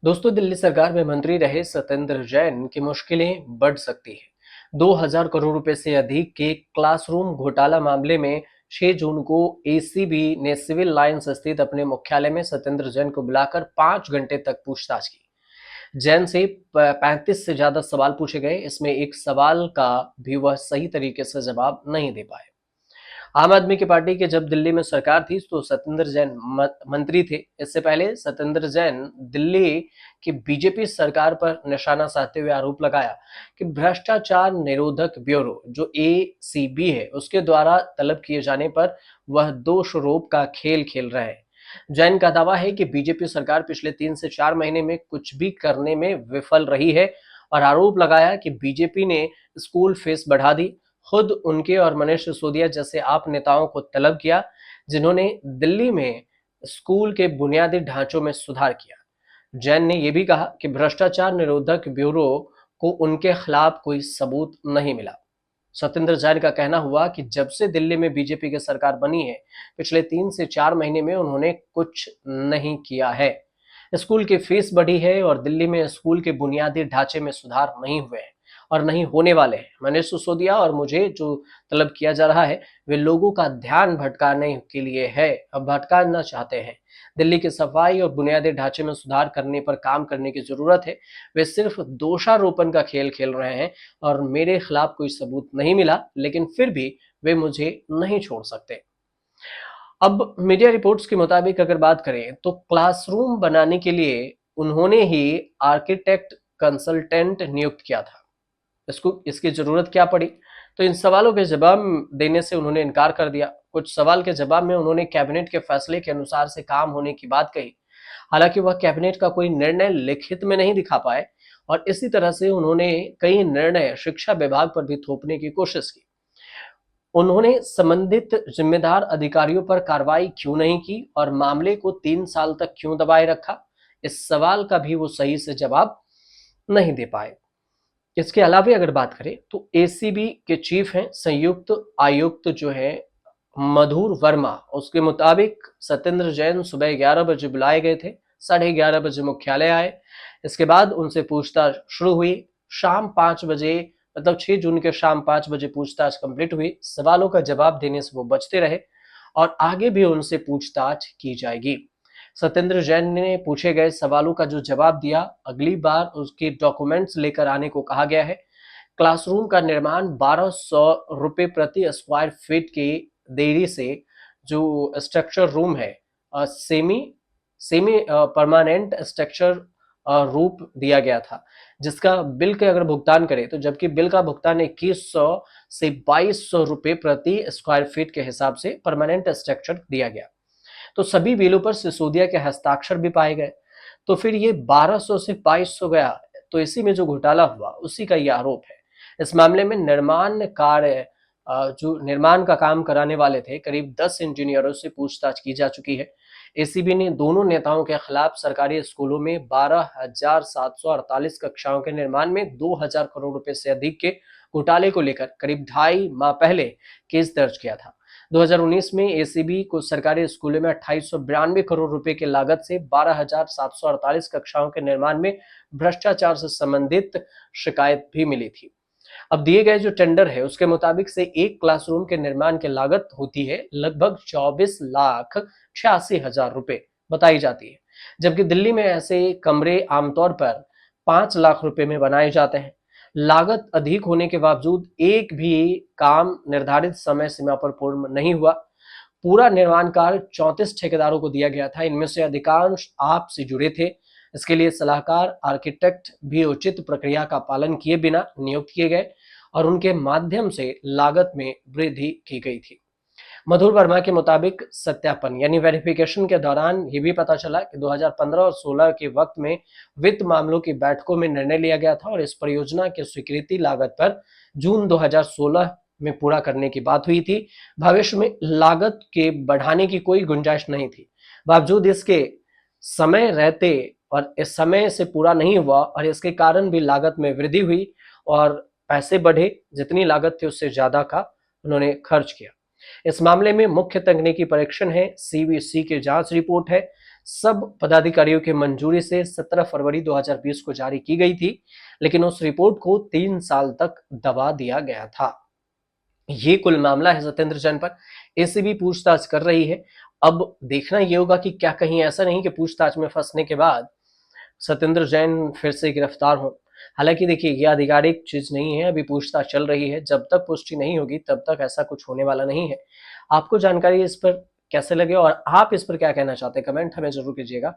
दोस्तों, दिल्ली सरकार में मंत्री रहे सत्येंद्र जैन की मुश्किलें बढ़ सकती है। 2000 करोड़ रुपए से अधिक के क्लासरूम घोटाला मामले में 6 जून को एसीबी ने सिविल लाइंस स्थित अपने मुख्यालय में सत्येंद्र जैन को बुलाकर 5 घंटे तक पूछताछ की। जैन से 35 से ज्यादा सवाल पूछे गए। इसमें एक सवाल का भी वह सही तरीके से जवाब नहीं दे पाए। आम आदमी की पार्टी के जब दिल्ली में सरकार थी तो सत्येंद्र जैन मंत्री थे। इससे पहले सत्येंद्र जैन दिल्ली की बीजेपी सरकार पर निशाना साधते हुए आरोप लगाया कि भ्रष्टाचार निरोधक ब्यूरो जो एसीबी है उसके द्वारा तलब किए जाने पर वह दोषारोप का खेल खेल रहे हैं। जैन का दावा है कि बीजेपी सरकार पिछले 3 से 4 महीने में कुछ भी करने में विफल रही है और आरोप लगाया कि बीजेपी ने स्कूल फीस बढ़ा दी। खुद उनके और मनीष सिसोदिया जैसे आप नेताओं को तलब किया जिन्होंने दिल्ली में स्कूल के बुनियादी ढांचों में सुधार किया। जैन ने यह भी कहा कि भ्रष्टाचार निरोधक ब्यूरो को उनके खिलाफ कोई सबूत नहीं मिला। सत्येंद्र जैन का कहना हुआ कि जब से दिल्ली में बीजेपी की सरकार बनी है पिछले 3 से 4 महीने में उन्होंने कुछ नहीं किया है। स्कूल की फीस बढ़ी है और दिल्ली में स्कूल के बुनियादी ढांचे में सुधार नहीं हुए हैं और नहीं होने वाले हैं। मनीष सिसोदिया और मुझे जो तलब किया जा रहा है वे लोगों का ध्यान भटकाने के लिए है, अब भटकाना चाहते हैं। दिल्ली की सफाई और बुनियादी ढांचे में सुधार करने पर काम करने की जरूरत है। वे सिर्फ दोषारोपण का खेल खेल रहे हैं और मेरे खिलाफ कोई सबूत नहीं मिला, लेकिन फिर भी वे मुझे नहीं छोड़ सकते। अब मीडिया रिपोर्ट्स के मुताबिक अगर बात करें तो क्लासरूम बनाने के लिए उन्होंने ही आर्किटेक्ट कंसल्टेंट नियुक्त किया था। इसको इसकी जरूरत क्या पड़ी? तो इन सवालों के जवाब देने से उन्होंने इनकार कर दिया। कुछ सवाल के जवाब में उन्होंने कैबिनेट के फैसले के अनुसार से काम होने की बात कही। हालांकि वह कैबिनेट का कोई निर्णय लिखित में नहीं दिखा पाए और इसी तरह से उन्होंने कई निर्णय शिक्षा विभाग पर भी थोपने की कोशिश की। उन्होंने संबंधित जिम्मेदार अधिकारियों पर कार्रवाई क्यों नहीं की और मामले को 3 साल तक क्यों दबाए रखा, इस सवाल का भी वो सही से जवाब नहीं दे पाए। इसके अलावा अगर बात करें तो एसीबी के चीफ हैं संयुक्त आयुक्त जो है मधुर वर्मा। उसके मुताबिक सत्येंद्र जैन सुबह 11 बजे बुलाए गए थे, 11:30 बजे मुख्यालय आए। इसके बाद उनसे पूछताछ शुरू हुई। शाम 5 बजे, मतलब 6 जून के शाम 5 बजे पूछताछ कंप्लीट हुई। सवालों का जवाब देने से वो बचते रहे और आगे भी उनसे पूछताछ की जाएगी। सत्येंद्र जैन ने पूछे गए सवालों का जो जवाब दिया, अगली बार उसके डॉक्यूमेंट्स लेकर आने को कहा गया है। क्लासरूम का निर्माण 1200 रुपए प्रति स्क्वायर फीट की देरी से जो स्ट्रक्चर रूम है, सेमी सेमी परमानेंट स्ट्रक्चर रूप दिया गया था, जिसका बिल के अगर भुगतान करें तो जबकि बिल का भुगतान 2100 से 2200 रुपए प्रति स्क्वायर फीट के हिसाब से परमानेंट स्ट्रक्चर दिया गया। तो सभी बिलों पर सिसोदिया के हस्ताक्षर भी पाए गए। तो फिर ये 1200 से 2200 गया, तो इसी में जो घोटाला हुआ उसी का ये आरोप है। इस मामले में निर्माण कार्य जो निर्माण का काम कराने वाले थे करीब 10 इंजीनियरों से पूछताछ की जा चुकी है। एसीबी ने दोनों नेताओं के खिलाफ सरकारी स्कूलों में 12,748 कक्षाओं के निर्माण में 2000 करोड़ रुपए से अधिक के घोटाले को लेकर करीब 2.5 माह पहले केस दर्ज किया था। 2019 में एसीबी को सरकारी स्कूलों में 2892 करोड़ रुपए की लागत से 12,748 कक्षाओं के निर्माण में भ्रष्टाचार से संबंधित शिकायत भी मिली थी। अब दिए गए जो टेंडर है उसके मुताबिक से एक क्लासरूम के निर्माण की लागत होती है लगभग 24,86,000 रुपए बताई जाती है, जबकि दिल्ली में ऐसे कमरे आमतौर पर 5 लाख रुपए में बनाए जाते हैं। लागत अधिक होने के बावजूद एक भी काम निर्धारित समय सीमा पर पूर्ण नहीं हुआ। पूरा निर्माण कार्य 34 ठेकेदारों को दिया गया था। इनमें से अधिकांश आप से जुड़े थे। इसके लिए सलाहकार आर्किटेक्ट भी उचित प्रक्रिया का पालन किए बिना नियुक्त किए गए और उनके माध्यम से लागत में वृद्धि की गई थी। मधुर वर्मा के मुताबिक सत्यापन यानी वेरिफिकेशन के दौरान ये भी पता चला कि 2015 और 16 के वक्त में वित्त मामलों की बैठकों में निर्णय लिया गया था और इस परियोजना की स्वीकृति लागत पर जून 2016 में पूरा करने की बात हुई थी। भविष्य में लागत के बढ़ाने की कोई गुंजाइश नहीं थी। बावजूद इसके समय रहते और इस समय से पूरा नहीं हुआ और इसके कारण भी लागत में वृद्धि हुई और पैसे बढ़े। जितनी लागत थी उससे ज्यादा का उन्होंने खर्च किया। इस मामले में मुख्य तकनीकी परीक्षण है, सीवीसी की जांच रिपोर्ट है, सब पदाधिकारियों की मंजूरी से 17 फरवरी 2020 को जारी की गई थी, लेकिन उस रिपोर्ट को 3 साल तक दबा दिया गया था। ये कुल मामला है सत्येंद्र जैन पर। एसीबी पूछताछ कर रही है। अब देखना ये होगा कि क्या कहीं ऐसा नहीं कि पूछताछ में फंसने के बाद सत्येंद्र जैन फिर से गिरफ्तार हो। हालांकि देखिए, ये आधिकारिक चीज नहीं है, अभी पूछताछ चल रही है। जब तक पुष्टि नहीं होगी तब तक ऐसा कुछ होने वाला नहीं है। आपको जानकारी इस पर कैसे लगे और आप इस पर क्या कहना चाहते हैं, कमेंट हमें जरूर कीजिएगा।